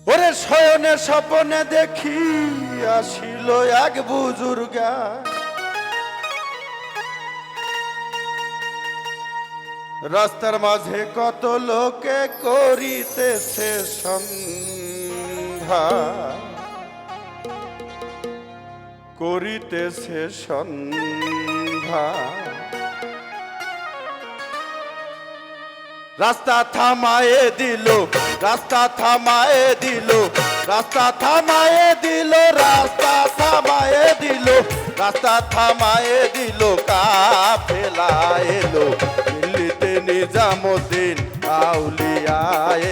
ওরে শয়নে স্বপনে দেখি আসিল এক বুজুর্গা, রাস্তার মাঝে কত লোকে করিতেছে সন্ধ্যা, করিতেছে সন্ধ্যা। রাস্তা থামায়ে দিল, রাস্তা থামায়ে দিল, রাস্তা থামায়ে দিল, রাস্তা থামায়ে দিল, রাস্তা থামায়ে দিল, কাফেলা এলো দিল্লিতে নিজামুদ্দিন আউলিয়া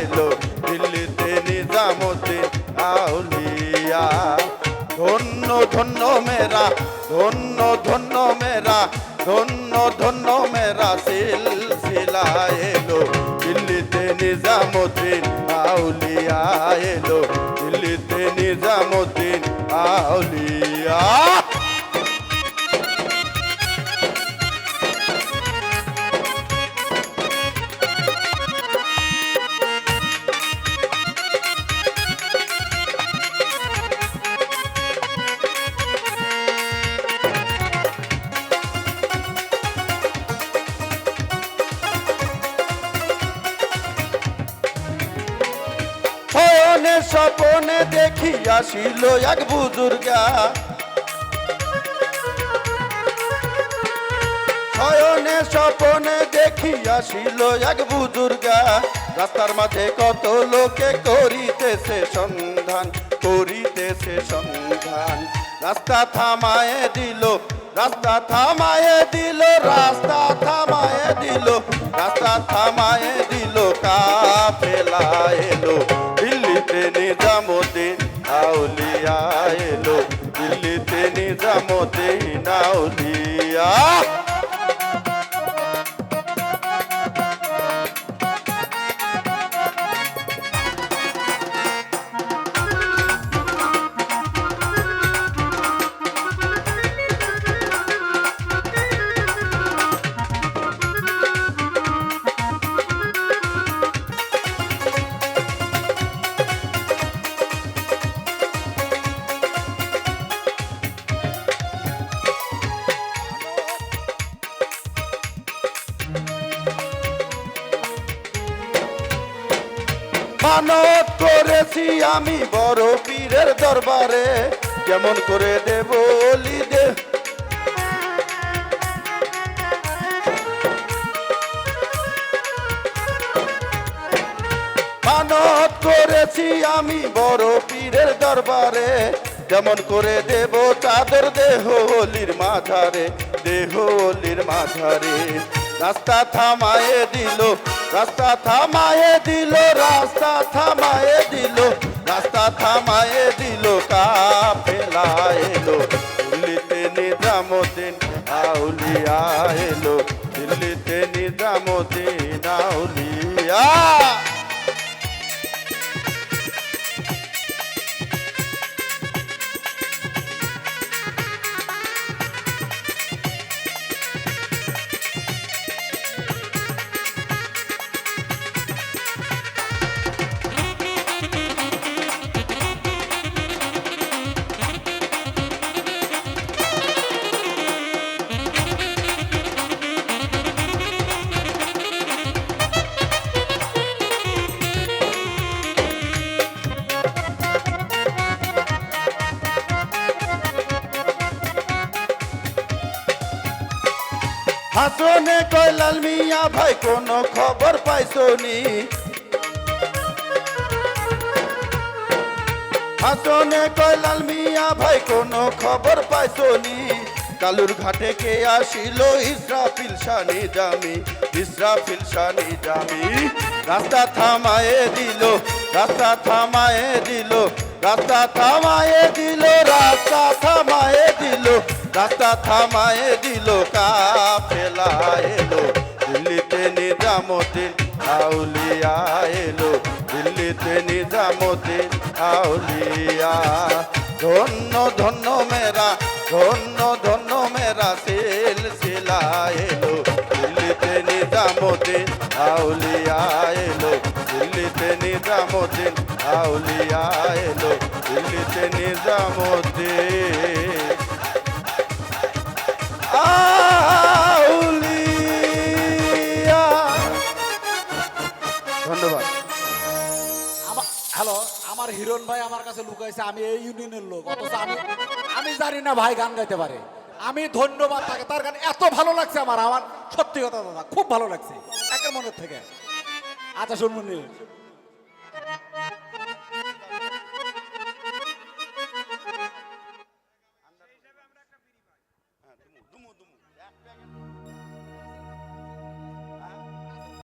এলো, দিল্লিতে নিজামুদ্দিন আউলিয়া। ধন্য ধন্য মেরা, ধন্য ধন্য মেরা, ধন্য ধন্য মেরা সিলসিলা এলো, দিল্লিতে নিজামুদ্দিন আউলিয়া এলো, দিল্লিতে নিজামুদ্দিন আউলিয়া। শয়নে স্বপনে দেখি আসিল এক বুজুর্গা, শয়নে স্বপনে দেখি আসিল এক বুজুর্গা, রাস্তার মাঝে কত লোকে করিতেছে সন্ধান, করিতেছে সন্ধান। রাস্তা থামায়ে দিল, রাস্তা থামায়ে দিল, রাস্তা থামায়ে দিল, রাস্তা থামায়ে দিল, কাফেলা এলো দিল্লিতে নিজামুদ্দিন আউলিয়া এলো, দিল্লিতে নিজামুদ্দিন আউলিয়া। মানত করেছি আমি বড় পীরের দরবারে, কেমন করে দেব বলি দে। মানত করেছি আমি বড় পীরের দরবারে, কেমন করে দেব চাদর দেহ অলির মাঝারে, দেহ অলির মাঝারে। রাস্তা থামায়ে দিল, রাস্তা থামায়ে দিল, রাস্তা থামায়ে দিল, রাস্তা থামায়ে দিল, কাফেলা এলো দিল্লিতে নিজামুদ্দিন আউলিয়া এলো, দিল্লিতে নিজামুদ্দিন আউলিয়া। হাসনে কয় লাল মিয়া ভাই কোনো খবর পাইছনি, হাসনে কয় লাল মিয়া ভাই কোনো খবর পাইছনি। কালুর ঘাটে কে আসিল ইসরাফিল শানি জামি, ইসরাফিল শানি জামি। রাস্তা থামায়ে দিল, রাস্তা থামায়ে দিল, রাস্তা থামায়ে দিল, রাস্তা থামায়ে দিল, রাস্তা থামায়ে দিল, কাফেলা এলো দিল্লিতে নিজামুদ্দিন আউলিয়া এলো, দিল্লিতে নিজামুদ্দিন আউলিয়া। ধন্য ধন্য মেরা, ধন্য ধন্য মেরা সিলসিলা এলো, দিল্লিতে নিজামুদ্দিন আউলিয়া এলো, দিল্লিতে নিজামুদ্দিন আউলিয়া এলো দিল্লিতে নিজামুদ্দিন আউলিয়া। ধন্যবাদ। হ্যালো, আমার হিরণ ভাই আমার কাছে লুকাইছে আমি এই ইউনিয়নের লোক, অথচ আমি আমি জানি না ভাই গান গাইতে পারে। আমি ধন্যবাদ তাকে, তার গান এত ভালো লাগছে আমার আমার সত্যি কথা দাদা, খুব ভালো লাগছে একের মনের থেকে। আচ্ছা শুনবো নি।